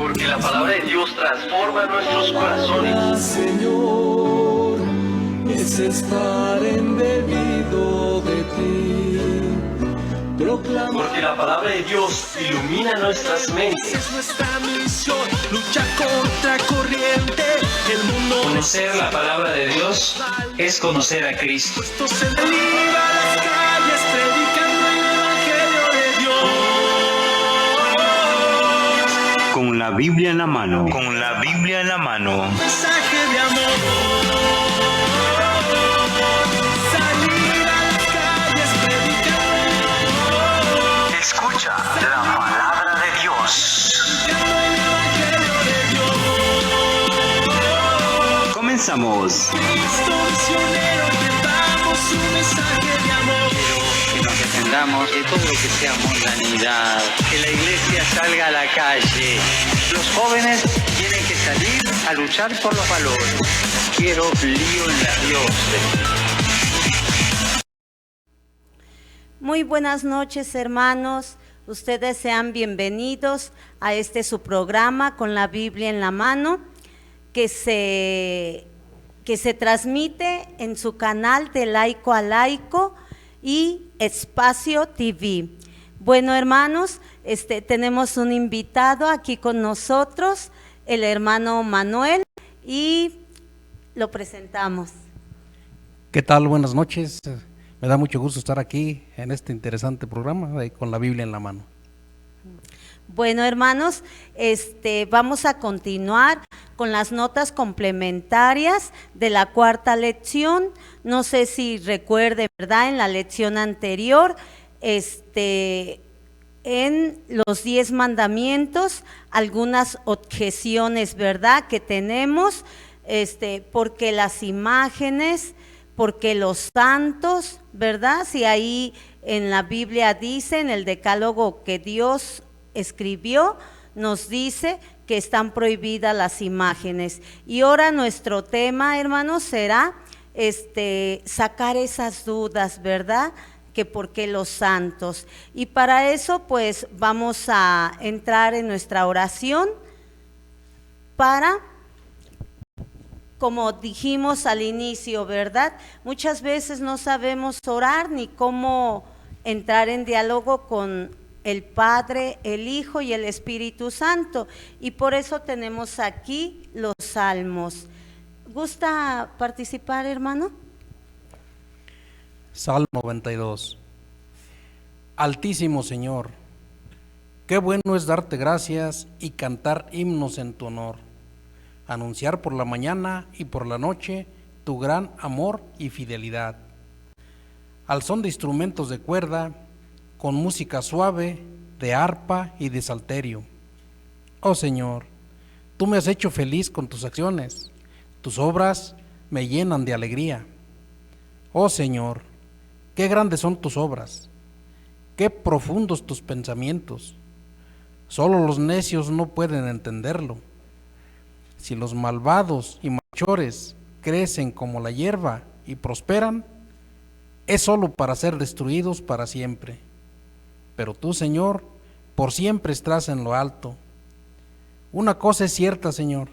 Porque la palabra de Dios transforma nuestros corazones. Señor, es estar embebido de ti. Porque la palabra de Dios ilumina nuestras mentes. Es nuestra misión, lucha contra corriente. El mundo Conocer la palabra de Dios es conocer a Cristo. puestos en el ir a las calles predicando el evangelio de Dios. Con la Biblia en la mano. Con la Biblia en la mano. Mensaje de amor. Salir a las calles predicando Escucha la palabra de Dios. el evangelio de Dios. Comenzamos. Cristo misionero, llevamos un mensaje de amor. Que nos defendamos de todo lo que sea mundanidad, que la iglesia salga a la calle. Los jóvenes tienen que salir a luchar por los valores. Quiero lío en la diócesis. Muy buenas noches, hermanos. Ustedes sean bienvenidos a su programa con la Biblia en la mano, que se transmite en su canal de Laico a Laico y Espacio TV. Bueno, hermanos, tenemos un invitado aquí con nosotros, el hermano Manuel, y lo presentamos. ¿Qué tal? Buenas noches. Me da mucho gusto estar aquí en este interesante programa con la Biblia en la mano. Bueno, hermanos, vamos a continuar con las notas complementarias de la cuarta lección. No sé si recuerde, ¿verdad? En la lección anterior, en los 10 mandamientos, algunas objeciones, ¿verdad?, que tenemos, porque las imágenes, porque los santos, ¿verdad? Si ahí en la Biblia dice, en el decálogo que Dios escribió, nos dice que están prohibidas las imágenes. Y ahora nuestro tema, hermanos, será sacar esas dudas, ¿verdad?, que por qué los santos. Y para eso pues vamos a entrar en nuestra oración para, como dijimos al inicio, ¿verdad? Muchas veces no sabemos orar ni cómo entrar en diálogo con el Padre, el Hijo y el Espíritu Santo, y por eso tenemos aquí los salmos. ¿Gusta participar, hermano? Salmo 92. Altísimo Señor, qué bueno es darte gracias y cantar himnos en tu honor, anunciar por la mañana y por la noche tu gran amor y fidelidad. Al son de instrumentos de cuerda, con música suave, de arpa y de salterio. Oh Señor, tú me has hecho feliz con tus acciones, tus obras me llenan de alegría. Oh Señor, qué grandes son tus obras, qué profundos tus pensamientos. Solo los necios no pueden entenderlo. Si los malvados y malhechores crecen como la hierba y prosperan, es solo para ser destruidos para siempre. Pero tú, Señor, por siempre estás en lo alto. Una cosa es cierta, Señor,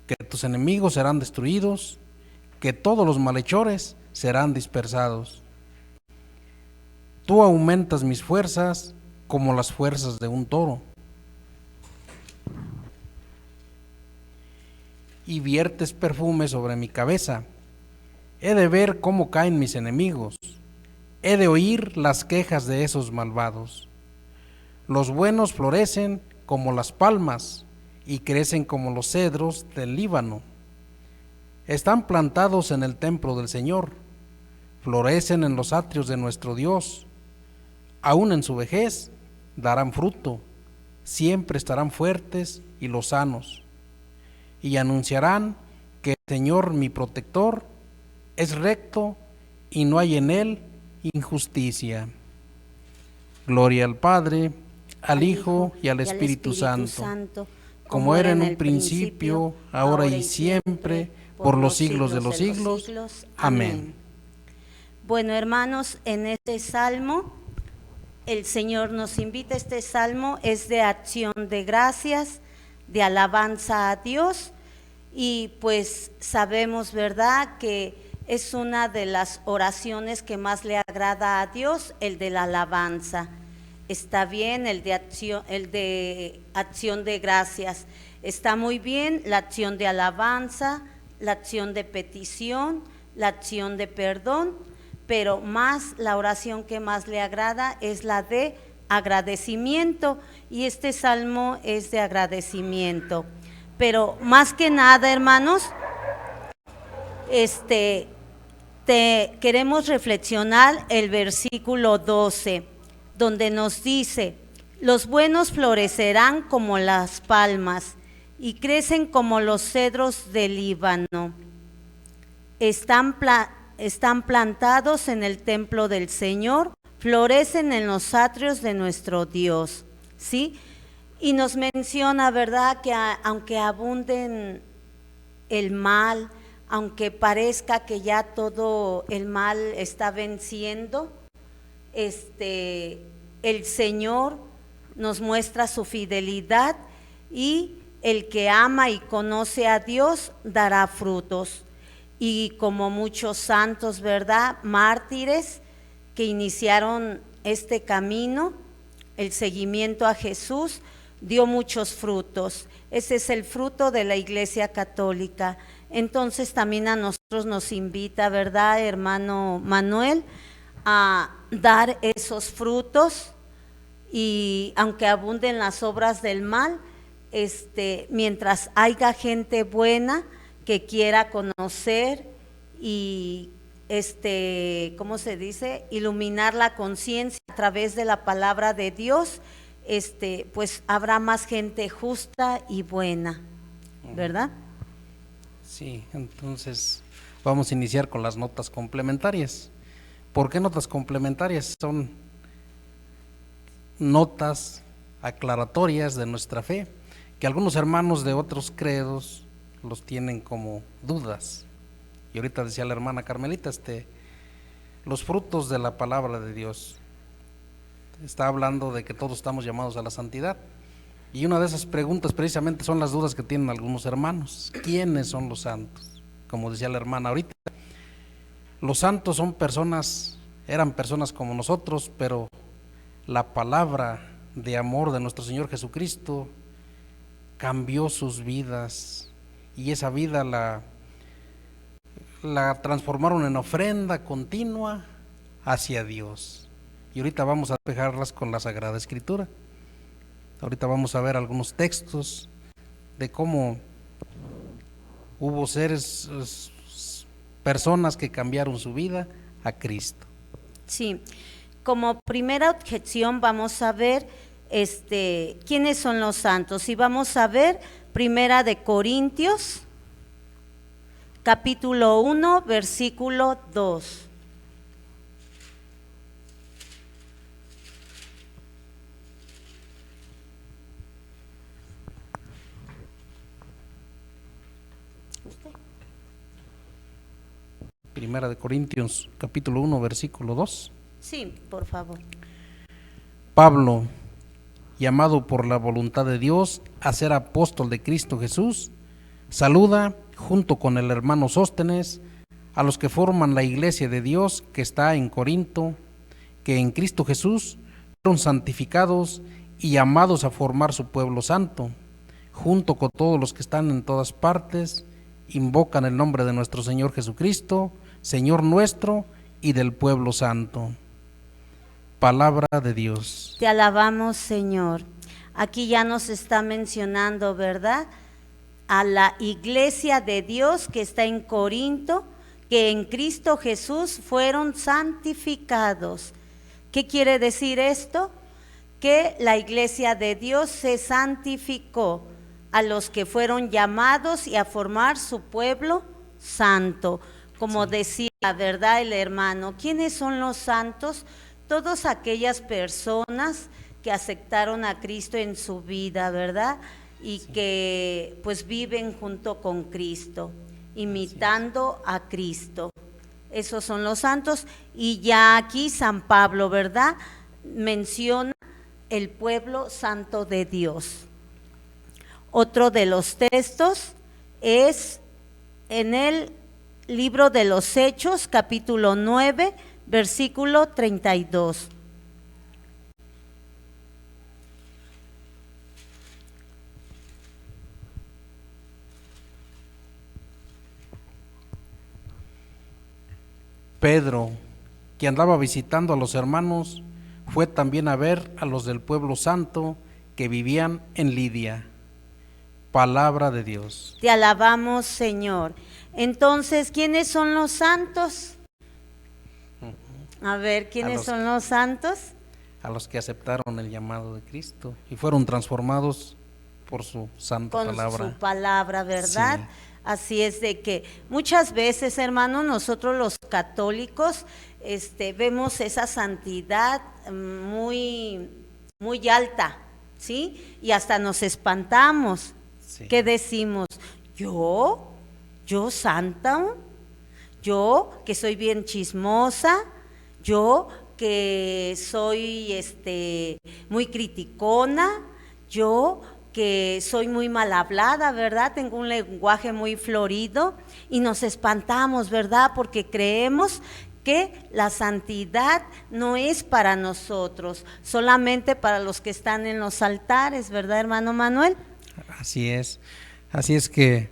que tus enemigos serán destruidos, que todos los malhechores serán dispersados. Tú aumentas mis fuerzas como las fuerzas de un toro, y viertes perfume sobre mi cabeza. He de ver cómo caen mis enemigos, he de oír las quejas de esos malvados. Los buenos florecen como las palmas y crecen como los cedros del Líbano. Están plantados en el templo del Señor, florecen en los atrios de nuestro Dios. Aún en su vejez darán fruto, siempre estarán fuertes y lozanos, y anunciarán que el Señor mi protector es recto y no hay en él injusticia. Gloria al Padre, al Hijo y al Espíritu Santo, como era en un principio, ahora y siempre, por los siglos de los siglos. Amén. Bueno, hermanos, en este salmo el Señor nos invita. Este salmo es de acción de gracias de alabanza a Dios, y pues sabemos, ¿verdad?, que es una de las oraciones que más le agrada a Dios, el de la alabanza. Está bien el de acción de gracias, está muy bien la acción de alabanza, la acción de petición, la acción de perdón, pero más la oración que más le agrada es la de agradecimiento, y este salmo es de agradecimiento. Pero más que nada, hermanos, queremos reflexionar el versículo 12, donde nos dice: los buenos florecerán como las palmas y crecen como los cedros del Líbano. Están plantados en el templo del Señor, florecen en los atrios de nuestro Dios. ¿Sí? Y nos menciona, ¿verdad?, que aunque abunden el mal, aunque parezca que ya todo el mal está venciendo, el Señor nos muestra su fidelidad, y el que ama y conoce a Dios dará frutos. Y como muchos santos, ¿verdad?, mártires que iniciaron este camino, el seguimiento a Jesús, dio muchos frutos. Ese es el fruto de la Iglesia Católica. Entonces también a nosotros nos invita, ¿verdad, hermano Manuel?, a dar esos frutos, y aunque abunden las obras del mal, mientras haya gente buena que quiera conocer y ¿cómo se dice?, iluminar la conciencia a través de la palabra de Dios, pues habrá más gente justa y buena, ¿verdad? Sí, entonces vamos a iniciar con las notas complementarias. ¿Por qué notas complementarias? Son notas aclaratorias de nuestra fe, que algunos hermanos de otros credos los tienen como dudas. Y ahorita decía la hermana Carmelita, los frutos de la palabra de Dios. Está hablando de que todos estamos llamados a la santidad. Y una de esas preguntas precisamente son las dudas que tienen algunos hermanos. ¿Quiénes son los santos? Como decía la hermana ahorita, los santos son personas, eran personas como nosotros, pero la palabra de amor de nuestro Señor Jesucristo cambió sus vidas, y esa vida la transformaron en ofrenda continua hacia Dios. Y ahorita vamos a despejarlas con la Sagrada Escritura. Ahorita vamos a ver algunos textos de cómo hubo personas que cambiaron su vida a Cristo. Sí, como primera objeción vamos a ver quiénes son los santos, y vamos a ver Primera de Corintios, capítulo 1, versículo 2. Primera de Corintios, capítulo 1, versículo 2. Sí, por favor. Pablo, llamado por la voluntad de Dios a ser apóstol de Cristo Jesús, saluda, junto con el hermano Sóstenes, a los que forman la iglesia de Dios que está en Corinto, que en Cristo Jesús fueron santificados y llamados a formar su pueblo santo, junto con todos los que están en todas partes, invocan el nombre de nuestro Señor Jesucristo, Señor nuestro, y del pueblo santo. Palabra de Dios. Te alabamos, Señor. Aquí ya nos está mencionando, ¿verdad?, a la iglesia de Dios que está en Corinto, que en Cristo Jesús fueron santificados. ¿Qué quiere decir esto? Que la iglesia de Dios se santificó a los que fueron llamados y a formar su pueblo santo. Como decía, ¿verdad?, el hermano, ¿quiénes son los santos? Todas aquellas personas que aceptaron a Cristo en su vida, ¿verdad?, y que pues viven junto con Cristo, imitando a Cristo. Esos son los santos. Y ya aquí San Pablo, ¿verdad?, menciona el pueblo santo de Dios. Otro de los textos es en el libro de los Hechos, capítulo 9, versículo 32. Pedro, que andaba visitando a los hermanos, fue también a ver a los del pueblo santo que vivían en Lidia. Palabra de Dios. Te alabamos, Señor. Entonces, ¿quiénes son los santos? A ver, ¿quiénes son los santos? A los que aceptaron el llamado de Cristo y fueron transformados por su santa palabra. Con su palabra, ¿verdad? Sí. Así es de que muchas veces, hermano, nosotros los católicos vemos esa santidad muy, muy alta, ¿sí? Y hasta nos espantamos. Sí. ¿Qué decimos? ¿Yo santa? ¿Yo que soy bien chismosa? ¿Yo que soy muy criticona? ¿Yo que soy muy mal hablada, ¿verdad? Tengo un lenguaje muy florido y nos espantamos, ¿verdad? Porque creemos que la santidad no es para nosotros, solamente para los que están en los altares, ¿verdad, hermano Manuel? Así es que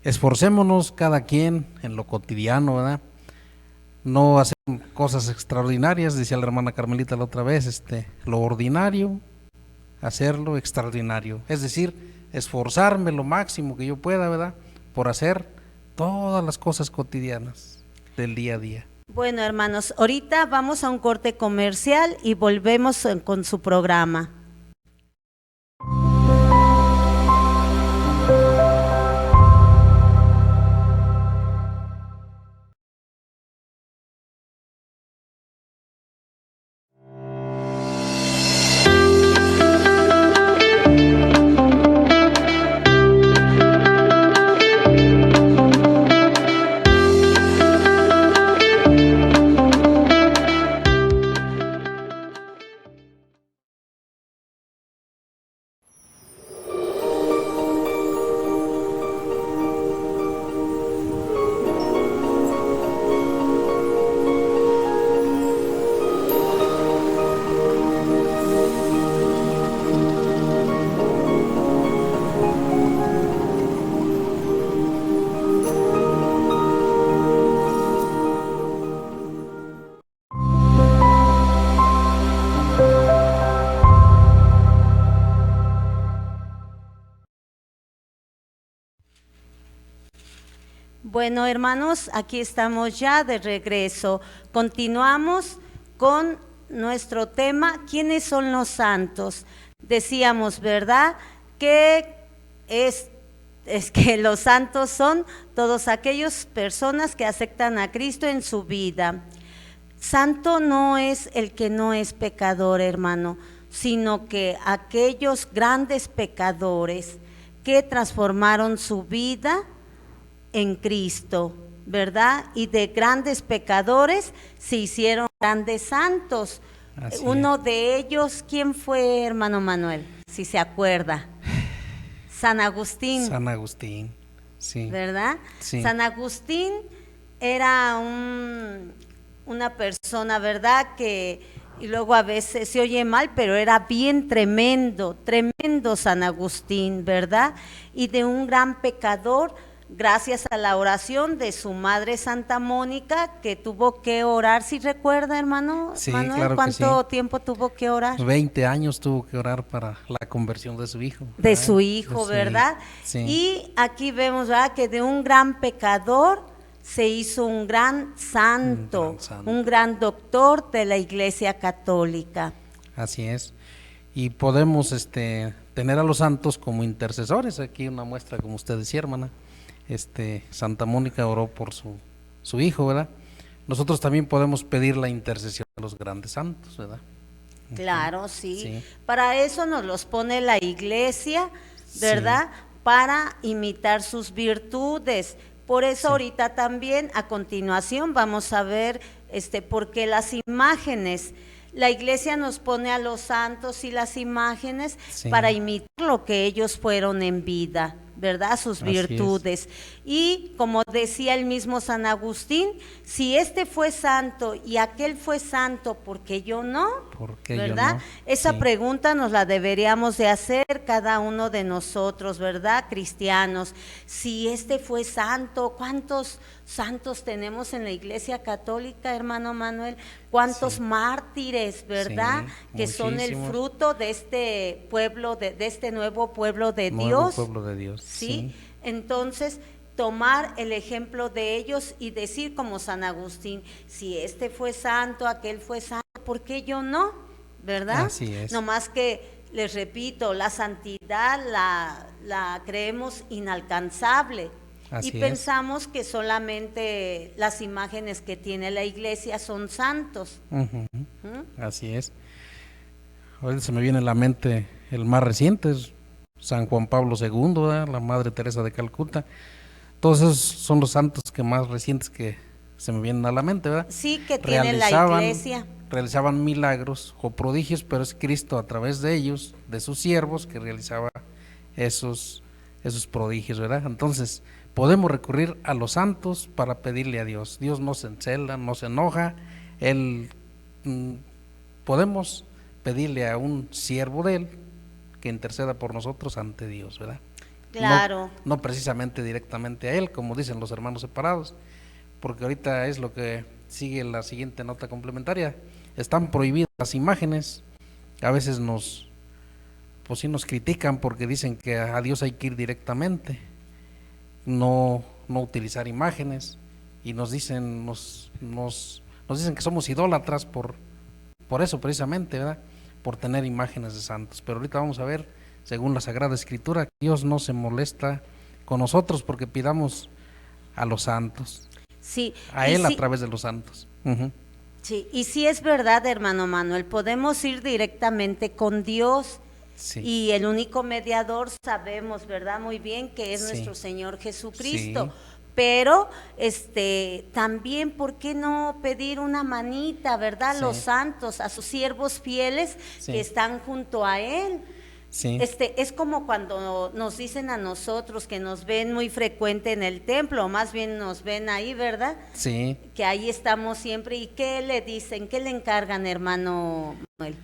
esforcémonos cada quien en lo cotidiano, ¿verdad? No hacer cosas extraordinarias, decía la hermana Carmelita la otra vez, lo ordinario, hacerlo extraordinario, es decir, esforzarme lo máximo que yo pueda, ¿verdad? Por hacer todas las cosas cotidianas del día a día. Bueno, hermanos, ahorita vamos a un corte comercial y volvemos con su programa. Bueno, hermanos, aquí estamos ya de regreso. Continuamos con nuestro tema, ¿quiénes son los santos? Decíamos, ¿verdad?, que es que los santos son todas aquellas personas que aceptan a Cristo en su vida. Santo no es el que no es pecador, hermano, sino que aquellos grandes pecadores que transformaron su vida en Cristo, ¿verdad? Y de grandes pecadores se hicieron grandes santos. Así Uno de ellos, ¿quién fue, hermano Manuel? Si se acuerda. San Agustín. San Agustín, sí. ¿Verdad? Sí. San Agustín era una persona, ¿verdad?, y luego a veces se oye mal, pero era bien tremendo San Agustín, ¿verdad? Y de un gran pecador, gracias a la oración de su madre Santa Mónica, que tuvo que orar, ¿sí recuerda, hermano Sí, Manuel? claro que ¿Cuánto sí. tiempo tuvo que orar? 20 años tuvo que orar para la conversión de su hijo. De ¿verdad? su hijo, Sí, ¿verdad? sí. Y aquí vemos, ¿verdad?, que de un gran pecador se hizo un gran santo, un gran doctor de la Iglesia Católica. Así es. Y podemos tener a los santos como intercesores. Aquí una muestra, como usted decía, hermana. Santa Mónica oró por su hijo, ¿verdad? Nosotros también podemos pedir la intercesión de los grandes santos, ¿verdad? Claro, sí. Sí. Para eso nos los pone la Iglesia, ¿verdad? Sí. Para imitar sus virtudes. Por eso Sí. ahorita también, a continuación, vamos a ver por qué las imágenes. La iglesia nos pone a los santos y las imágenes Sí. para imitar lo que ellos fueron en vida, ¿verdad? Sus Así es. virtudes. Y como decía el mismo San Agustín, si este fue santo y aquel fue santo, ¿por qué yo no? ¿Por qué yo ¿Verdad? no? Esa Sí. pregunta nos la deberíamos de hacer cada uno de nosotros, ¿verdad? Cristianos. Si este fue santo, ¿cuántos santos tenemos en la Iglesia Católica, hermano Manuel? ¿Cuántos Sí. mártires, verdad? Sí, Que son el muchísimos. fruto de este pueblo, de este nuevo pueblo de Nuevo Dios. pueblo de Dios. ¿Sí? Entonces, tomar el ejemplo de ellos y decir como San Agustín, si este fue santo, aquel fue santo, ¿por qué yo no? ¿Verdad? Así es. No más que, les repito, la santidad la creemos inalcanzable. Así Y es. pensamos que solamente las imágenes que tiene la iglesia son santos. Ujú. ¿Mm? Así es. Ahorita se me viene a la mente el más reciente, es San Juan Pablo II, ¿verdad? La Madre Teresa de Calcuta. Todos esos son los santos que más recientes que se me vienen a la mente, ¿verdad? Sí, que tiene la iglesia. Realizaban milagros o prodigios, pero es Cristo a través de ellos, de sus siervos, que realizaba esos prodigios, ¿verdad? Entonces, podemos recurrir a los santos para pedirle a Dios. Dios no se encela, no se enoja. Él, podemos pedirle a un siervo de Él que interceda por nosotros ante Dios, ¿verdad? Claro. No precisamente directamente a Él, como dicen los hermanos separados, porque ahorita es lo que sigue la siguiente nota complementaria. Están prohibidas las imágenes. A veces pues sí nos critican porque dicen que a Dios hay que ir directamente, no utilizar imágenes, y nos dicen que somos idólatras por eso precisamente, ¿verdad? Por tener imágenes de santos. Pero ahorita vamos a ver, según la Sagrada Escritura, que Dios no se molesta con nosotros porque pidamos a los santos, Sí. a y Él a sí- través de los santos. Ujú. Sí, y sí es verdad, hermano Manuel, podemos ir directamente con Dios. Sí. Y el único mediador sabemos, ¿verdad? Muy bien que es Sí. nuestro Señor Jesucristo. Sí. Pero también, ¿por qué no pedir una manita, verdad? A Sí. los santos, a sus siervos fieles Sí. que están junto a Él. Sí. Es como cuando nos dicen a nosotros que nos ven muy frecuente en el templo, más bien nos ven ahí, ¿verdad? Sí. Que ahí estamos siempre. ¿Y qué le dicen? ¿Qué le encargan, hermano Manuel?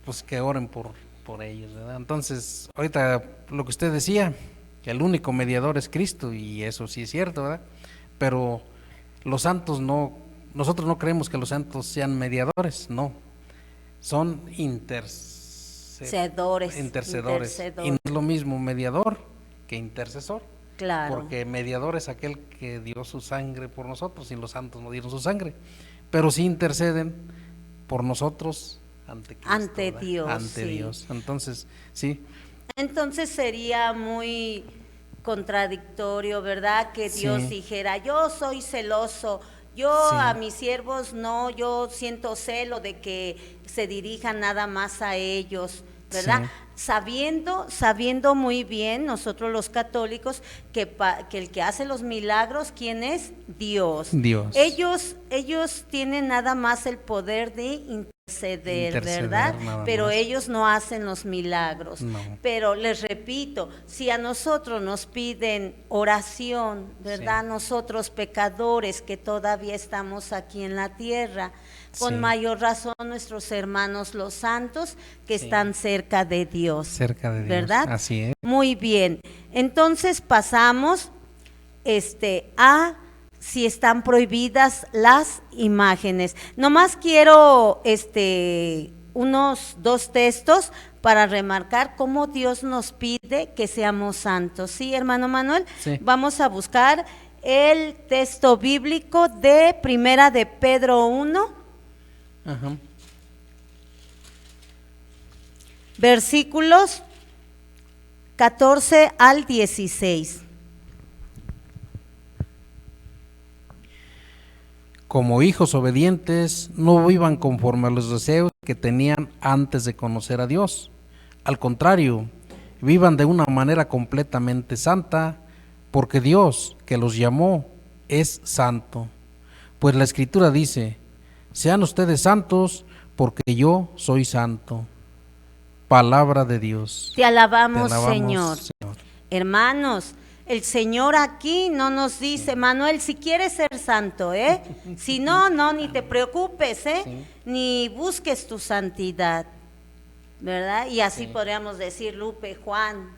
Pues que oren por ellos, ¿verdad? Entonces, ahorita lo que usted decía, que el único mediador es Cristo, y eso sí es cierto, ¿verdad? Pero los santos nosotros no creemos que los santos sean mediadores, no, son intercedores. Intercedores. Y no es lo mismo mediador que intercesor. Claro. Porque mediador es aquel que dio su sangre por nosotros, y los santos no dieron su sangre, pero sí interceden por nosotros ante Cristo, Ante ¿verdad? Dios, Ante sí. Dios. Entonces, sí, Entonces sería muy contradictorio, ¿verdad? Que Dios Sí. dijera, yo soy celoso, yo Sí. a mis siervos no, yo siento celo de que se dirijan nada más a ellos, ¿verdad? Sí. Sabiendo muy bien nosotros los católicos que el que hace los milagros, ¿quién es? Dios. Dios. Ellos tienen nada más el poder de interceder, ¿verdad? nada Pero más. ellos no hacen los milagros. No. Pero les repito, si a nosotros nos piden oración, ¿verdad? Sí. Nosotros pecadores que todavía estamos aquí en la tierra, con Sí. mayor razón nuestros hermanos los santos que Sí. están cerca de Dios. cerca de Dios. ¿Verdad? Así es. Muy bien. Entonces pasamos a si están prohibidas las imágenes. Nomás quiero unos 2 textos para remarcar cómo Dios nos pide que seamos santos. ¿Sí, hermano Manuel? Sí. Vamos a buscar el texto bíblico de Primera de Pedro 1, Ajá. versículos 14 al 16. Como hijos obedientes, no vivan conforme a los deseos que tenían antes de conocer a Dios. Al contrario, vivan de una manera completamente santa, porque Dios, que los llamó, es santo. Pues la Escritura dice: Sean ustedes santos, porque yo soy santo. Palabra de Dios. Te alabamos, Te alabamos, Señor. Señor. Hermanos, el Señor aquí no nos dice, Manuel, si quieres ser santo, si no, ni te preocupes, Sí. ni busques tu santidad, ¿verdad? Y así Sí. podríamos decir Lupe, Juan,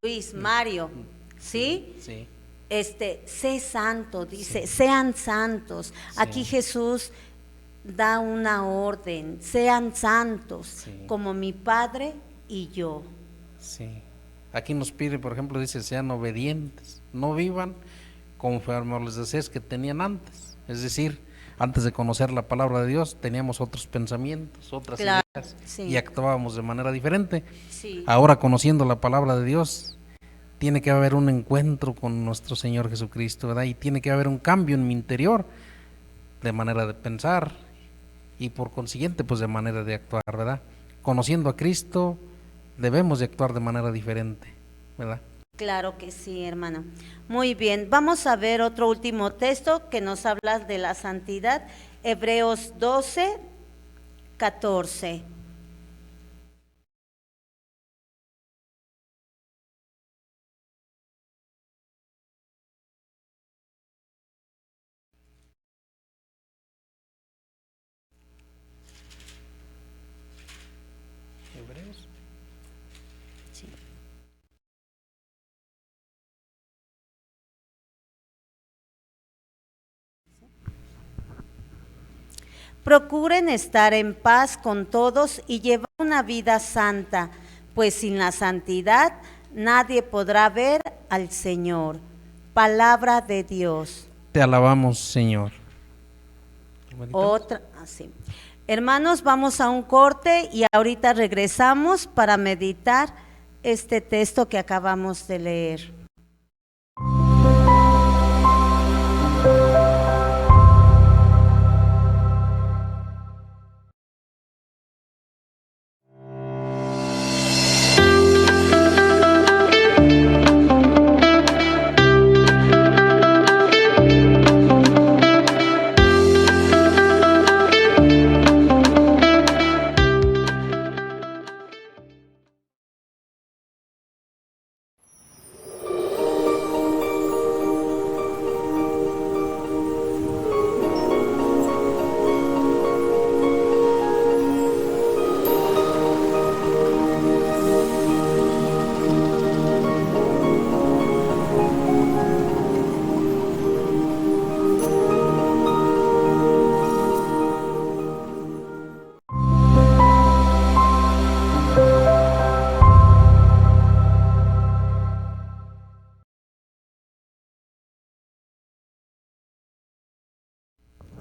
Luis, Mario, ¿sí? Sí. Sé santo, dice, sean santos. Aquí Jesús da una orden, sean santos, Sí. como mi Padre y yo. Sí. Aquí nos pide, por ejemplo, dice, sean obedientes, no vivan conforme a los deseos que tenían antes. Es decir, antes de conocer la palabra de Dios, teníamos otros pensamientos, otras Claro, ideas, sí. y actuábamos de manera diferente. Sí. Ahora, conociendo la palabra de Dios, tiene que haber un encuentro con nuestro Señor Jesucristo, ¿verdad? Y tiene que haber un cambio en mi interior, de manera de pensar, y por consiguiente, pues de manera de actuar, ¿verdad? Conociendo a Cristo, debemos de actuar de manera diferente, ¿verdad? Claro que sí, hermano. Muy bien, vamos a ver otro último texto que nos habla de la santidad, Hebreos 12, 14. Hebreos. Sí. Procuren estar en paz con todos y llevar una vida santa, pues sin la santidad nadie podrá ver al Señor. Palabra de Dios. Te alabamos, Señor. Otra, así. Hermanos, vamos a un corte y ahorita regresamos para meditar este texto que acabamos de leer.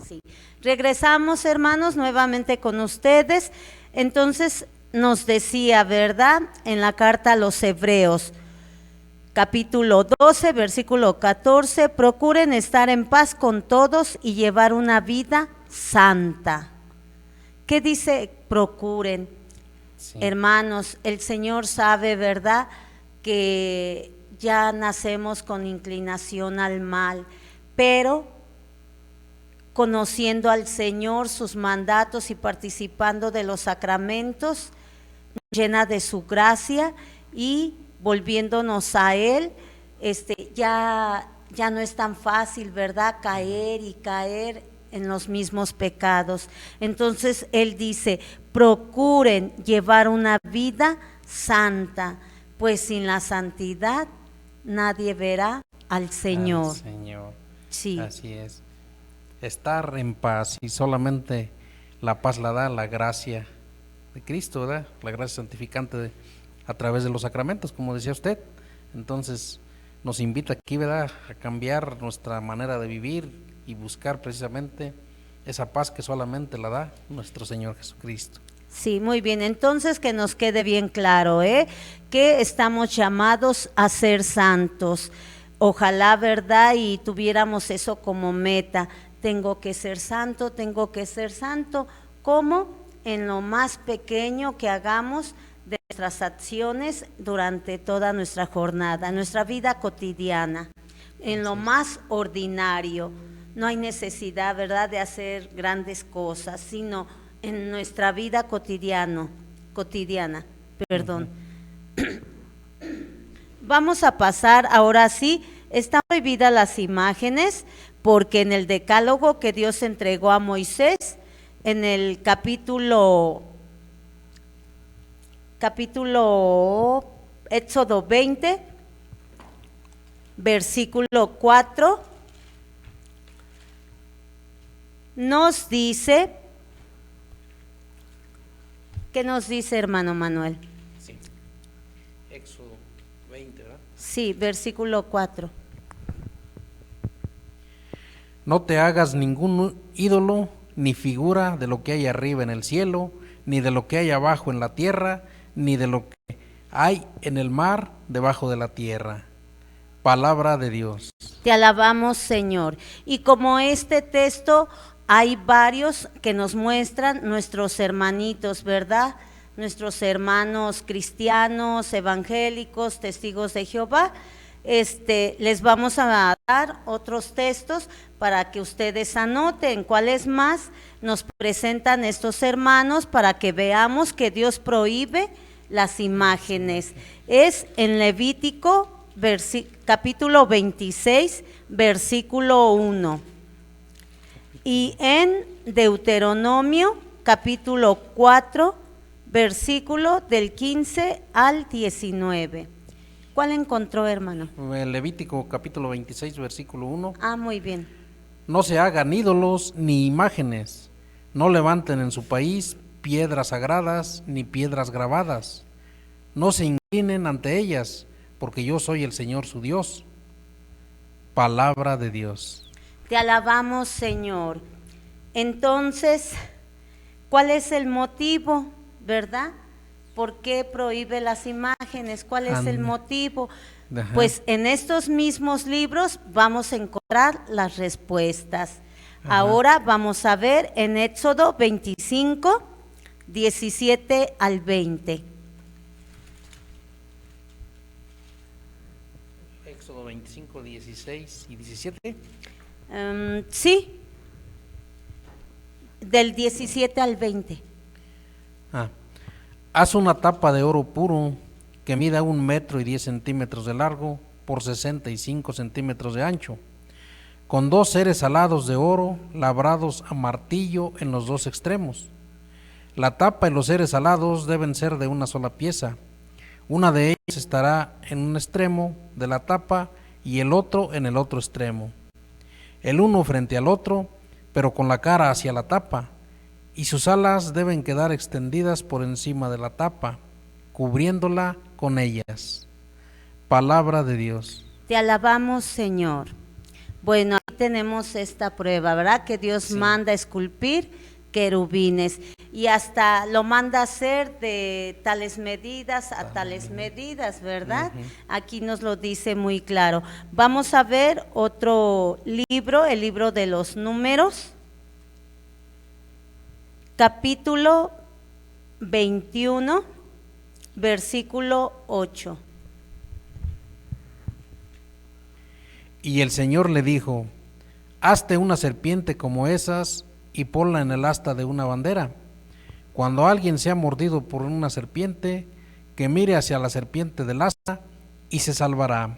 Sí. Regresamos, hermanos, nuevamente con ustedes. Entonces nos decía, ¿verdad? En la carta a los Hebreos, capítulo 12, versículo 14, procuren estar en paz con todos y llevar una vida santa. ¿Qué dice procuren? Sí. Hermanos, el Señor sabe, ¿verdad?, que ya nacemos con inclinación al mal, pero conociendo al Señor, sus mandatos y participando de los sacramentos, llena de su gracia y volviéndonos a Él, ya no es tan fácil, ¿verdad?, caer y caer en los mismos pecados. Entonces Él dice, procuren llevar una vida santa, pues sin la santidad nadie verá al Señor. Al Señor. Sí. Así es. Estar en paz, y solamente la paz la da la gracia de Cristo, ¿verdad? La gracia santificante a través de los sacramentos, como decía usted. Entonces nos invita aquí, ¿verdad?, a cambiar nuestra manera de vivir y buscar precisamente esa paz que solamente la da nuestro Señor Jesucristo. Sí, muy bien. Entonces que nos quede bien claro, que estamos llamados a ser santos. Ojalá, ¿verdad?, y tuviéramos eso como meta. Tengo que ser santo, tengo que ser santo. ¿Cómo? En lo más pequeño que hagamos de nuestras acciones durante toda nuestra jornada, nuestra vida cotidiana, en lo más ordinario. no hay necesidad, ¿verdad?, de hacer grandes cosas, sino en nuestra vida cotidiana, perdón. Vamos a pasar ahora sí, están prohibidas las imágenes, porque en el decálogo que Dios entregó a Moisés, en el capítulo Éxodo 20, versículo 4, nos dice, ¿qué nos dice, hermano Manuel? Sí. Éxodo 20, ¿verdad? Sí, versículo 4. No te hagas ningún ídolo ni figura de lo que hay arriba en el cielo, ni de lo que hay abajo en la tierra, ni de lo que hay en el mar debajo de la tierra. Palabra de Dios. Te alabamos, Señor. Y como este texto, hay varios que nos muestran nuestros hermanitos, ¿verdad? Nuestros hermanos cristianos, evangélicos, testigos de Jehová. Les vamos a dar otros textos para que ustedes anoten cuáles más nos presentan estos hermanos para que veamos que Dios prohíbe las imágenes. Es en Levítico capítulo 26, versículo 1. Y en Deuteronomio capítulo 4, versículo del 15 al 19. ¿Cuál encontró, hermano? Levítico capítulo 26, versículo 1. Ah, muy bien. No se hagan ídolos ni imágenes, no levanten en su país piedras sagradas ni piedras grabadas, no se inclinen ante ellas, porque yo soy el Señor su Dios. Palabra de Dios. Te alabamos, Señor. Entonces, ¿cuál es el motivo, verdad? ¿Por qué prohíbe las imágenes? ¿Cuál es el motivo? Ajá. Pues en estos mismos libros vamos a encontrar las respuestas. Ajá. Ahora vamos a ver en Éxodo 25, 17 al 20. Éxodo 25, 16 y 17. Sí, del 17 al 20. Haz una tapa de oro puro que mida 1 metro y 10 centímetros de largo por 65 centímetros de ancho, con 2 seres alados de oro labrados a martillo en los 2 extremos. La tapa y los seres alados deben ser de una sola pieza. Una de ellas estará en un extremo de la tapa y el otro en el otro extremo. El uno frente al otro, pero con la cara hacia la tapa, y sus alas deben quedar extendidas por encima de la tapa, cubriéndola con ellas. Palabra de Dios. Te alabamos, Señor. Bueno, ahí tenemos esta prueba, ¿verdad? Que Dios manda esculpir querubines y hasta lo manda hacer de tales medidas a tales medidas, ¿verdad? Aquí nos lo dice muy claro. Vamos a ver otro libro, el libro de los Números, capítulo 21, versículo 8. Y el Señor le dijo: hazte una serpiente como esas y ponla en el asta de una bandera. Cuando alguien sea mordido por una serpiente, que mire hacia la serpiente del asta y se salvará.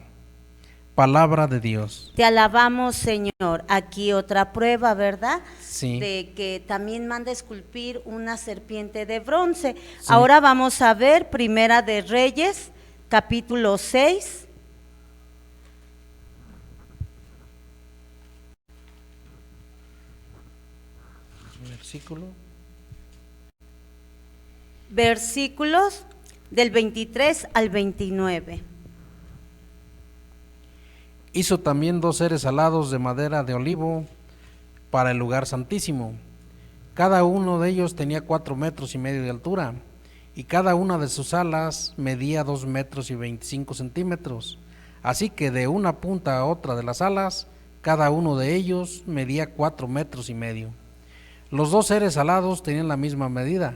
Palabra de Dios. Te alabamos, Señor. Aquí otra prueba, ¿verdad? Sí. De que también manda esculpir una serpiente de bronce. Sí. Ahora vamos a ver Primera de Reyes, capítulo 6. Versículos del 23 al 29. Hizo también 2 seres alados de madera de olivo para el lugar santísimo. Cada uno de ellos tenía 4 metros y medio de altura, y cada una de sus alas medía 2 metros y 25 centímetros. Así que de una punta a otra de las alas, cada uno de ellos medía 4 metros y medio. Los 2 seres alados tenían la misma medida,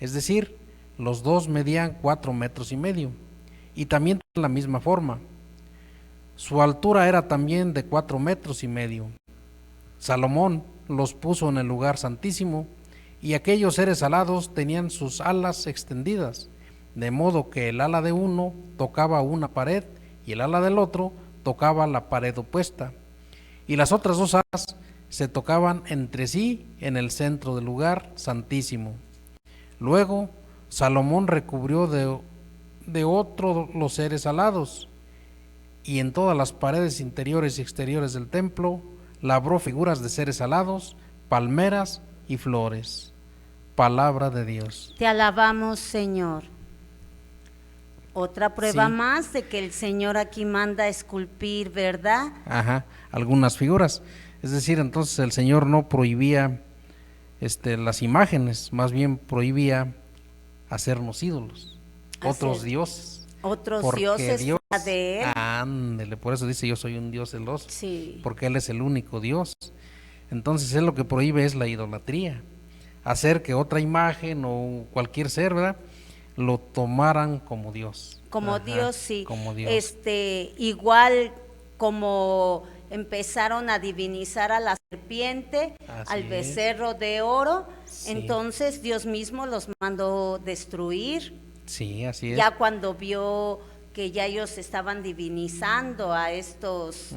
es decir, los 2 medían 4 metros y medio, y también tenían la misma forma. Su altura era también de 4 metros y medio. Salomón los puso en el lugar santísimo, y aquellos seres alados tenían sus alas extendidas, de modo que el ala de uno tocaba una pared y el ala del otro tocaba la pared opuesta, y las otras dos alas se tocaban entre sí en el centro del lugar santísimo. Luego Salomón recubrió de otro los seres alados, y en todas las paredes interiores y exteriores del templo labró figuras de seres alados, palmeras y flores. Palabra de Dios. Te alabamos, Señor. Otra prueba Sí. más de que el Señor aquí manda esculpir, ¿verdad? Ajá, algunas figuras. Es decir, entonces el Señor no prohibía las imágenes, más bien prohibía hacernos ídolos, otros dioses. Otros Porque dioses Dios, fuera de Él. ándele, por eso dice: yo soy un Dios celoso, Sí. porque Él es el único Dios. Entonces Él lo que prohíbe es la idolatría, hacer que otra imagen o cualquier ser, ¿verdad?, lo tomaran como Dios. Como Ajá, Dios, sí. como Dios. Igual como empezaron a divinizar a la serpiente, Así al es. becerro de oro, Sí. entonces Dios mismo los mandó destruir. Sí, así es. Ya cuando vio que ya ellos estaban divinizando a estos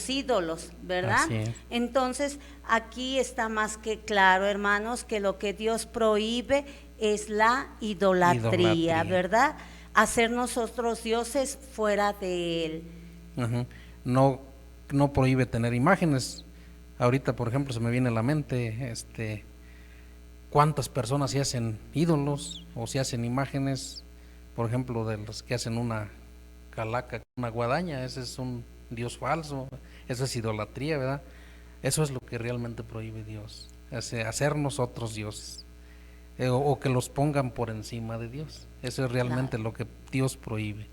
ídolos, ¿verdad? Así es. Entonces, aquí está más que claro, hermanos, que lo que Dios prohíbe es la idolatría, ¿verdad? Hacer nosotros dioses fuera de Él. Ujú. No prohíbe tener imágenes. Ahorita, por ejemplo, se me viene a la mente, cuántas personas se hacen ídolos o se hacen imágenes, por ejemplo, de los que hacen una calaca, una guadaña. Ese es un dios falso, eso es idolatría, ¿verdad? Eso es lo que realmente prohíbe Dios, hacernos otros dioses, o que los pongan por encima de Dios. Eso es realmente lo que Dios prohíbe.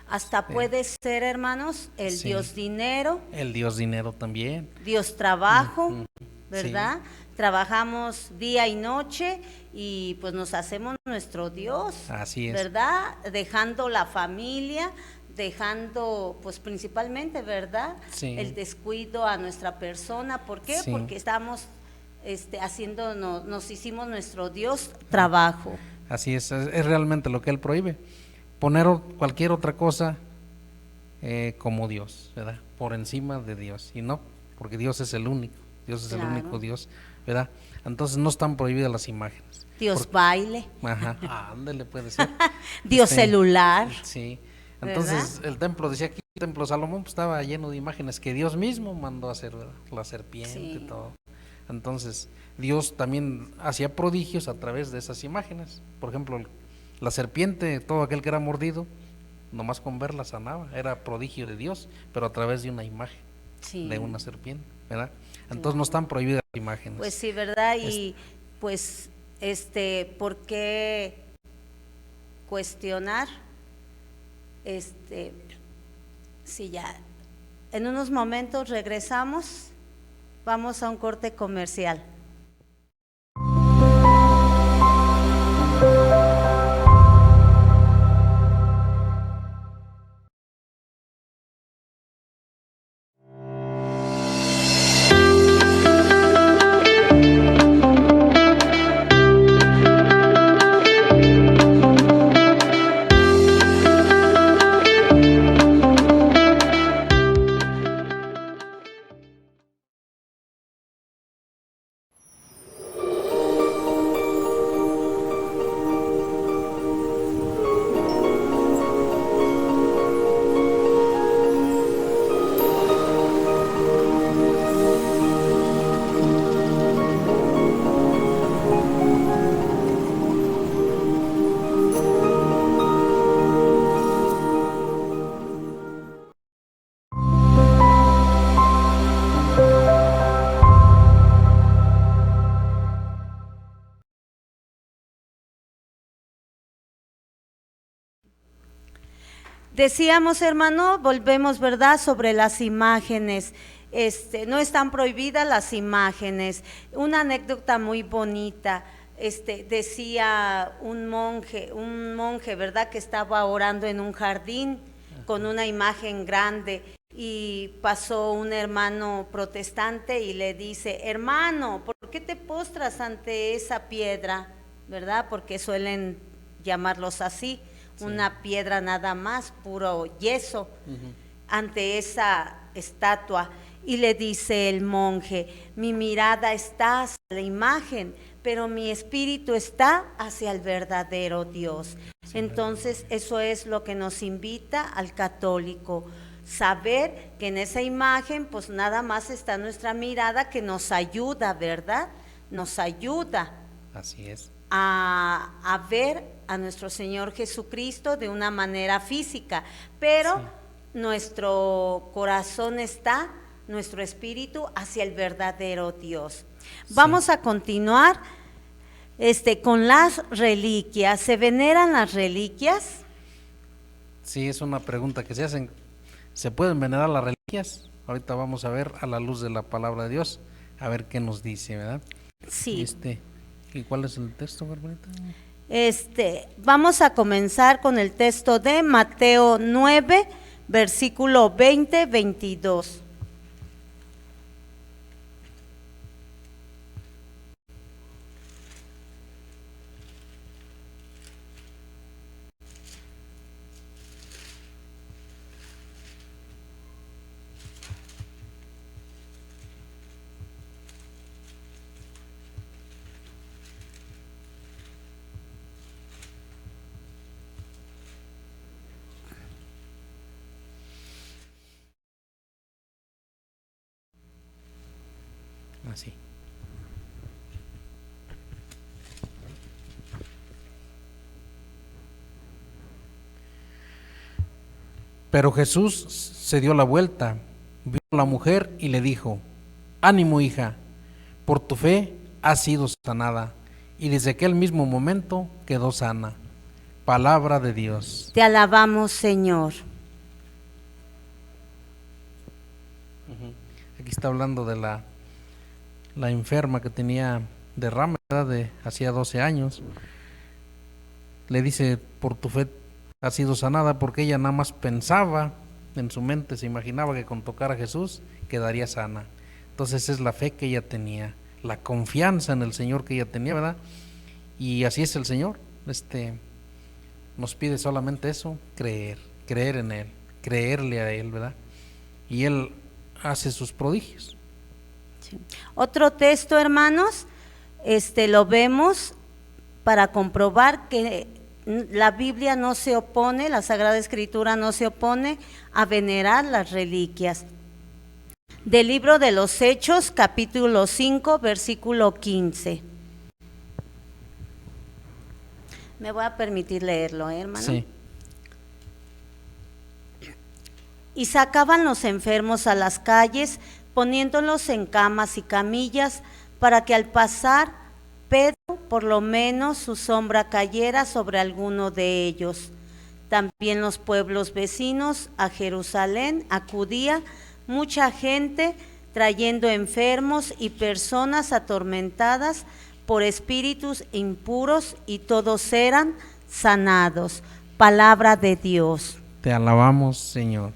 Hasta puede ser, hermanos, el Sí. Dios dinero, El Dios dinero también. Dios trabajo, Ujú. ¿verdad? Trabajamos día y noche y pues nos hacemos nuestro Dios, Así es. ¿verdad? Dejando la familia, dejando pues principalmente, ¿verdad? Sí. El descuido a nuestra persona. ¿Por qué? Sí. Porque estamos nos hicimos nuestro Dios trabajo. Así es realmente lo que Él prohíbe. Poner cualquier otra cosa como Dios, ¿verdad? Por encima de Dios. Y no, porque Dios es el único. Dios es el Claro. único Dios, ¿verdad? Entonces no están prohibidas las imágenes. Dios baile, Ajá, ándele, puede ser. Dios celular. Sí. Entonces el templo, decía aquí, el templo de Salomón, pues, estaba lleno de imágenes que Dios mismo mandó hacer, ¿verdad? La serpiente, Sí. todo. Entonces Dios también hacía prodigios a través de esas imágenes. Por ejemplo, la serpiente, todo aquel que era mordido, nomás con verla sanaba. Era prodigio de Dios, pero a través de una imagen, Sí. de una serpiente, ¿verdad? Entonces no están prohibidas las imágenes. Pues sí, ¿verdad? Y pues, ¿por qué cuestionar? Sí, ya. En unos momentos regresamos, vamos a un corte comercial. Decíamos, hermano, volvemos, ¿verdad?, sobre las imágenes. No están prohibidas las imágenes. Una anécdota muy bonita. Decía un monje, ¿verdad?, que estaba orando en un jardín con una imagen grande y pasó un hermano protestante y le dice: hermano, ¿por qué te postras ante esa piedra? ¿Verdad? Porque suelen llamarlos así, una piedra nada más, puro yeso, ante esa estatua. Y le dice el monje: mi mirada está hacia la imagen, pero mi espíritu está hacia el verdadero Dios. Entonces, eso es lo que nos invita al católico, saber que en esa imagen pues nada más está nuestra mirada, que nos ayuda, ¿verdad? Nos ayuda. Así es. A ver a nuestro Señor Jesucristo de una manera física, pero nuestro corazón está, nuestro espíritu hacia el verdadero Dios. Vamos a continuar con las reliquias. ¿Se veneran las reliquias? Sí, es una pregunta que se hacen. ¿Se pueden venerar las reliquias? Ahorita vamos a ver a la luz de la palabra de Dios, a ver qué nos dice, ¿verdad? Sí. ¿Y cuál es el texto, Barbarita? Vamos a comenzar con el texto de Mateo 9, versículo 20-22. Así. Pero Jesús se dio la vuelta, vio a la mujer y le dijo: ánimo, hija, por tu fe has sido sanada. Y desde aquel mismo momento quedó sana. Palabra de Dios. Te alabamos, Señor. Aquí está hablando de la enferma que tenía derrame, ¿verdad? De hacía 12 años. Le dice: por tu fe ha sido sanada, porque ella nada más pensaba en su mente, se imaginaba que con tocar a Jesús quedaría sana. Entonces es la fe que ella tenía, la confianza en el Señor que ella tenía, ¿verdad? Y así es el Señor. Nos pide solamente eso: creer en Él, creerle a Él, ¿verdad? Y Él hace sus prodigios. Sí. Otro texto, hermanos, lo vemos para comprobar que la Biblia no se opone, la Sagrada Escritura no se opone a venerar las reliquias. Del libro de los Hechos, capítulo 5, versículo 15. Me voy a permitir leerlo, hermano. Sí. Y sacaban los enfermos a las calles, poniéndolos en camas y camillas, para que al pasar Pedro, por lo menos su sombra cayera sobre alguno de ellos. También los pueblos vecinos a Jerusalén acudía mucha gente, trayendo enfermos y personas atormentadas por espíritus impuros, y todos eran sanados. Palabra de Dios. Te alabamos, Señor.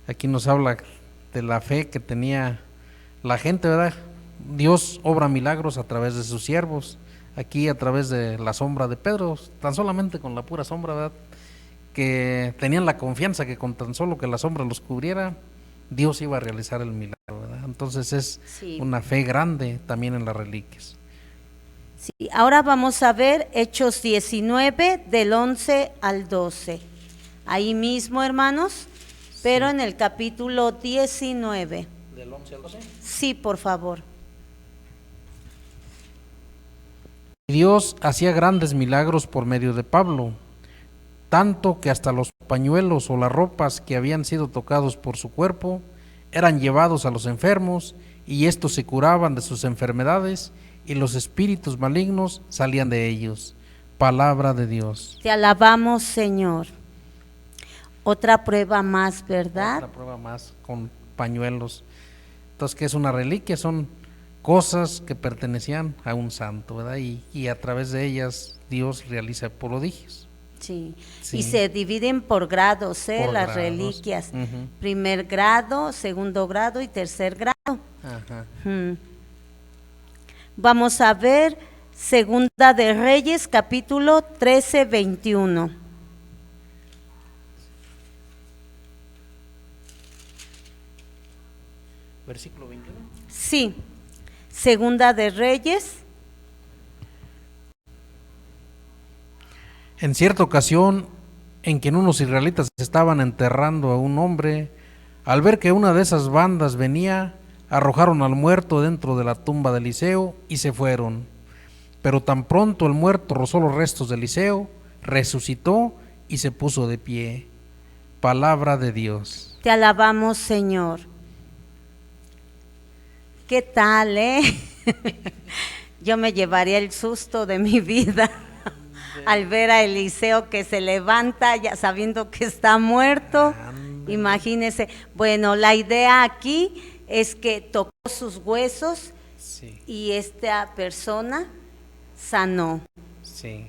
Aquí nos habla de la fe que tenía la gente, ¿verdad? Dios obra milagros a través de sus siervos. Aquí a través de la sombra de Pedro, tan solamente con la pura sombra, ¿verdad? Que tenían la confianza que con tan solo que la sombra los cubriera, Dios iba a realizar el milagro, ¿verdad? Entonces es una fe grande también en las reliquias. Sí, ahora vamos a ver Hechos 19 del 11 al 12. Ahí mismo, hermanos, pero en el capítulo 19. ¿Del 11 al 12? Sí, por favor. Dios hacía grandes milagros por medio de Pablo, tanto que hasta los pañuelos o las ropas que habían sido tocados por su cuerpo eran llevados a los enfermos, y estos se curaban de sus enfermedades, y los espíritus malignos salían de ellos. Palabra de Dios. Te alabamos, Señor. Otra prueba más, ¿verdad? Otra prueba más con pañuelos. Entonces, ¿qué es una reliquia? Son cosas que pertenecían a un santo, ¿verdad? Y a través de ellas Dios realiza prodigios. Sí. Sí. Y se dividen por grados, Por las grados. reliquias. Ujú. Primer grado, segundo grado y tercer grado. Ajá. Mm. Vamos a ver Segunda de Reyes, capítulo 13, 21. Versículo 21. Sí, Segunda de Reyes. En cierta ocasión, en que unos israelitas estaban enterrando a un hombre, al ver que una de esas bandas venía, arrojaron al muerto dentro de la tumba de Eliseo y se fueron. Pero tan pronto el muerto rozó los restos de Eliseo, resucitó y se puso de pie. Palabra de Dios. Te alabamos, Señor. ¿Qué tal, Yo me llevaría el susto de mi vida al ver a Eliseo que se levanta ya sabiendo que está muerto. Imagínese. Bueno, la idea aquí es que tocó sus huesos Sí, y esta persona sanó. sí.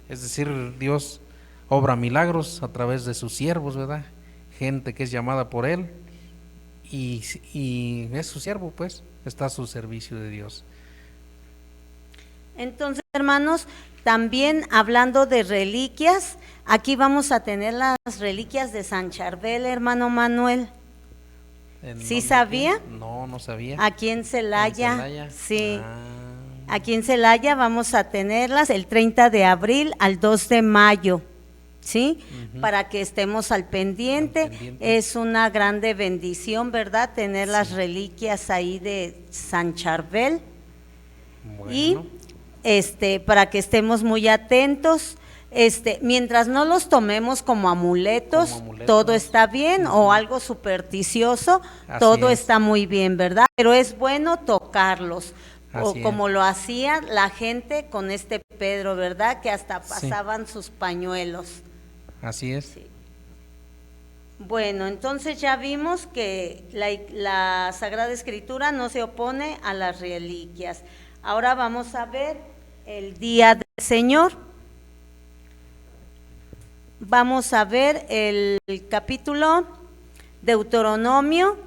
Es decir, Dios obra milagros a través de sus siervos, ¿verdad? Gente que es llamada por Él y es su siervo, pues, está a su servicio de Dios. Entonces, hermanos, también hablando de reliquias, aquí vamos a tener las reliquias de San Charbel, hermano Manuel. ¿Sí ¿Dónde? sabía? No, no sabía. Aquí en Celaya. ¿En Celaya? Sí. Ah, Aquí en Celaya vamos a tenerlas el 30 de abril al 2 de mayo, ¿sí? Para que estemos al pendiente. Al pendiente. Es una grande bendición, ¿verdad? Tener las reliquias ahí de San Charbel. bueno. Y para que estemos muy atentos. Mientras no los tomemos como amuletos, Como amuletos. todo está bien, o algo supersticioso, Así todo es. está muy bien, ¿verdad? Pero es bueno tocarlos, o Así es. como lo hacía la gente con Pedro, ¿verdad? Que hasta Sí. pasaban sus pañuelos. Así es. Bueno, entonces ya vimos que la Sagrada Escritura no se opone a las reliquias. Ahora vamos a ver el Día del Señor. Vamos a ver el capítulo Deuteronomio,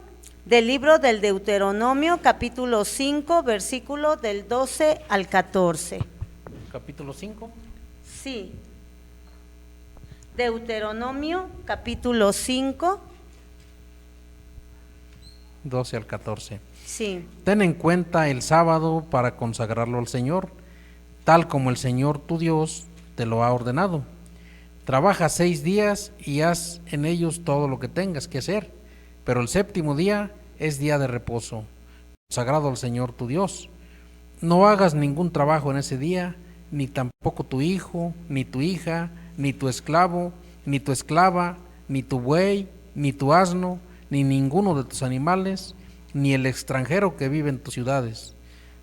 del libro del Deuteronomio, capítulo 5, versículo del 12 al 14. Capítulo 5. Sí. Deuteronomio, capítulo 5. 12 al 14. Sí. Ten en cuenta el sábado para consagrarlo al Señor, tal como el Señor tu Dios te lo ha ordenado. Trabaja 6 días y haz en ellos todo lo que tengas que hacer, pero el séptimo día es día de reposo, consagrado al Señor tu Dios. No hagas ningún trabajo en ese día, ni tampoco tu hijo, ni tu hija, ni tu esclavo, ni tu esclava, ni tu buey, ni tu asno, ni ninguno de tus animales, ni el extranjero que vive en tus ciudades,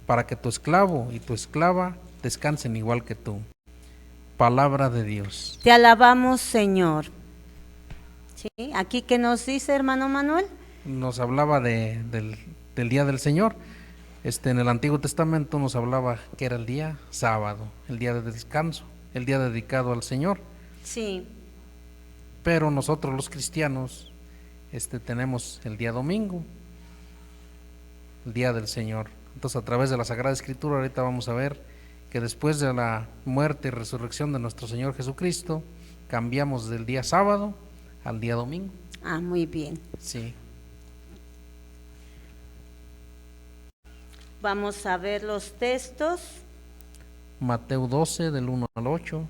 para que tu esclavo y tu esclava descansen igual que tú. Palabra de Dios. Te alabamos, Señor. ¿Sí? Aquí, ¿qué nos dice, hermano Manuel? Nos hablaba del día del Señor. En el Antiguo Testamento nos hablaba que era el día sábado, el día de descanso, el día dedicado al Señor. Sí. Pero nosotros los cristianos tenemos el día domingo, el día del Señor. Entonces, a través de la Sagrada Escritura ahorita vamos a ver que después de la muerte y resurrección de nuestro Señor Jesucristo, cambiamos del día sábado al día domingo. Ah, muy bien. Sí. Vamos a ver los textos. Mateo 12, del 1 al 8.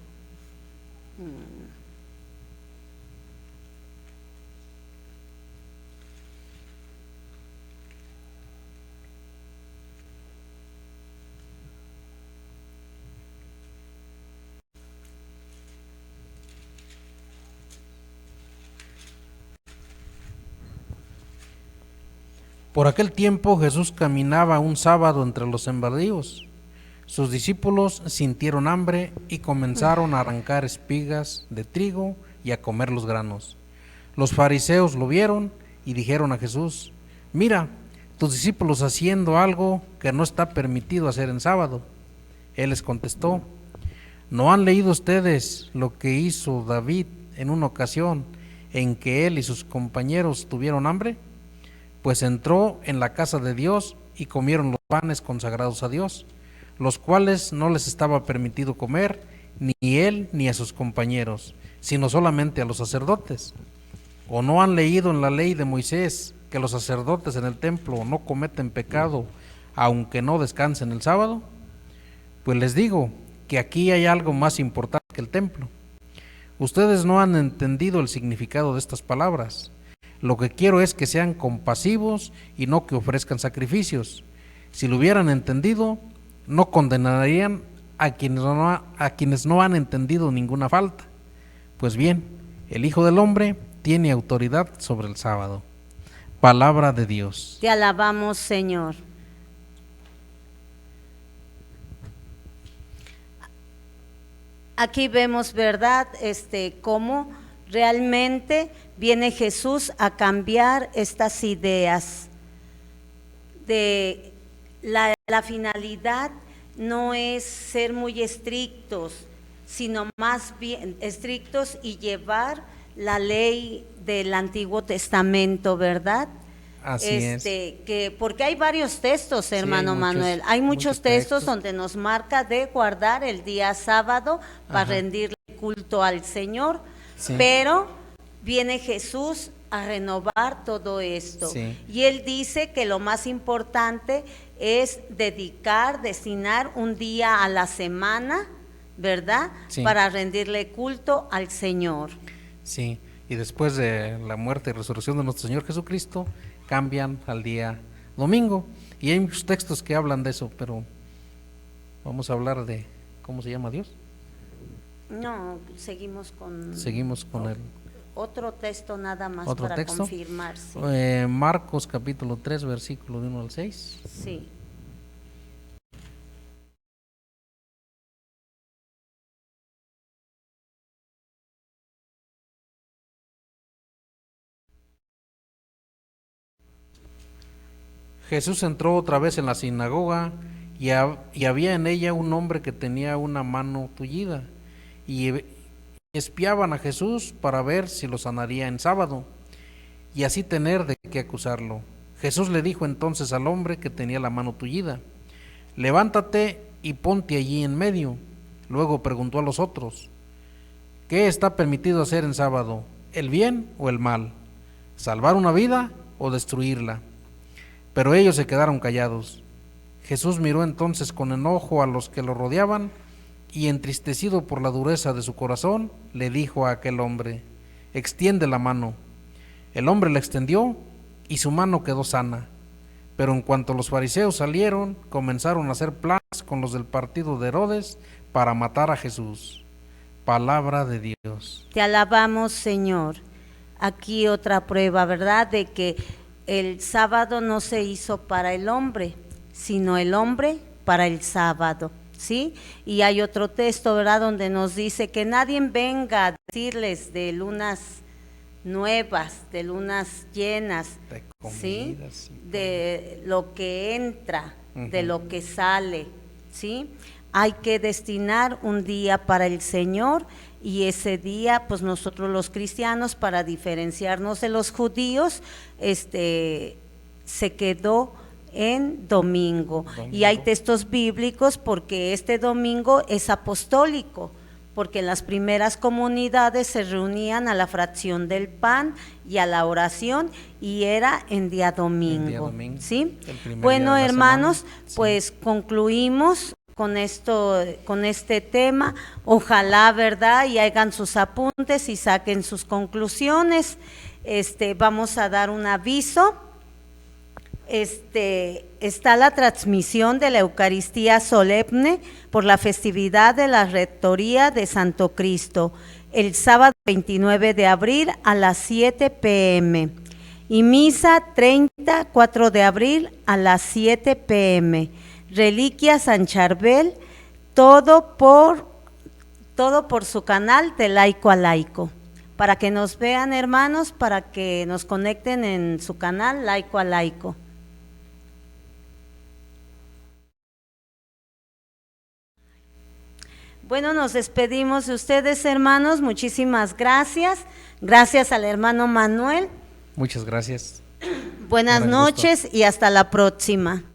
Por aquel tiempo Jesús caminaba un sábado entre los sembradíos. Sus discípulos sintieron hambre y comenzaron a arrancar espigas de trigo y a comer los granos. Los fariseos lo vieron y dijeron a Jesús: mira, tus discípulos haciendo algo que no está permitido hacer en sábado. Él les contestó: ¿No han leído ustedes lo que hizo David en una ocasión en que él y sus compañeros tuvieron hambre? Pues entró en la casa de Dios y comieron los panes consagrados a Dios, los cuales no les estaba permitido comer, ni él ni a sus compañeros, sino solamente a los sacerdotes. ¿O no han leído en la ley de Moisés que los sacerdotes en el templo no cometen pecado, aunque no descansen el sábado? Pues les digo que aquí hay algo más importante que el templo. Ustedes no han entendido el significado de estas palabras. Lo que quiero es que sean compasivos y no que ofrezcan sacrificios. Si lo hubieran entendido, no condenarían a quienes no han entendido ninguna falta. Pues bien, el Hijo del Hombre tiene autoridad sobre el sábado. Palabra de Dios. Te alabamos, Señor. Aquí vemos, ¿verdad? Cómo realmente viene Jesús a cambiar estas ideas de la finalidad no es ser muy estrictos, sino más bien estrictos y llevar la ley del Antiguo Testamento, ¿verdad? Así es. Porque hay varios textos, hermano Manuel. Hay muchos textos donde nos marca de guardar el día sábado para rendirle culto al Señor, pero viene Jesús a renovar todo esto. Y Él dice que lo más importante es destinar un día a la semana, ¿verdad? Para rendirle culto al Señor. Sí, y después de la muerte y resurrección de nuestro Señor Jesucristo, cambian al día domingo. Y hay muchos textos que hablan de eso, pero vamos a hablar de cómo se llama Dios. No, seguimos con el otro texto nada más ¿otro para texto? confirmar. Sí. Marcos capítulo 3, versículo de 1 al 6. Sí. Jesús entró otra vez en la sinagoga y había en ella un hombre que tenía una mano tullida, y espiaban a Jesús para ver si lo sanaría en sábado y así tener de qué acusarlo. Jesús le dijo entonces al hombre que tenía la mano tullida: levántate y ponte allí en medio. Luego preguntó a los otros: ¿qué está permitido hacer en sábado, el bien o el mal, salvar una vida o destruirla? Pero ellos se quedaron callados. Jesús miró entonces con enojo a los que lo rodeaban y, entristecido por la dureza de su corazón, le dijo a aquel hombre: extiende la mano. El hombre la extendió y su mano quedó sana. Pero en cuanto los fariseos salieron, comenzaron a hacer planes con los del partido de Herodes para matar a Jesús. Palabra de Dios. Te alabamos, Señor. Aquí otra prueba, ¿verdad?, de que el sábado no se hizo para el hombre, sino el hombre para el sábado, ¿sí? Y hay otro texto, ¿verdad?, donde nos dice que nadie venga a decirles de lunas nuevas, de lunas llenas, de comida, ¿sí?, de lo que entra, de lo que sale, ¿sí? Hay que destinar un día para el Señor, y ese día, pues nosotros los cristianos, para diferenciarnos de los judíos, se quedó en domingo. Y hay textos bíblicos porque este domingo es apostólico, porque en las primeras comunidades se reunían a la fracción del pan y a la oración, y era en día domingo, ¿sí? Bueno, hermanos, pues concluimos con este tema. Ojalá, ¿verdad?, y hagan sus apuntes y saquen sus conclusiones. Vamos a dar un aviso. Está la transmisión de la Eucaristía solemne por la festividad de la Rectoría de Santo Cristo, el sábado 29 de abril a las 7 p.m. y misa 4 de abril a las 7 p.m. Reliquia San Charbel, todo por su canal de Laico a Laico. Para que nos vean, hermanos, para que nos conecten en su canal Laico a Laico. Bueno, nos despedimos de ustedes, hermanos. Muchísimas gracias. Gracias al hermano Manuel. Muchas gracias. Buenas Gran gusto. noches y hasta la próxima.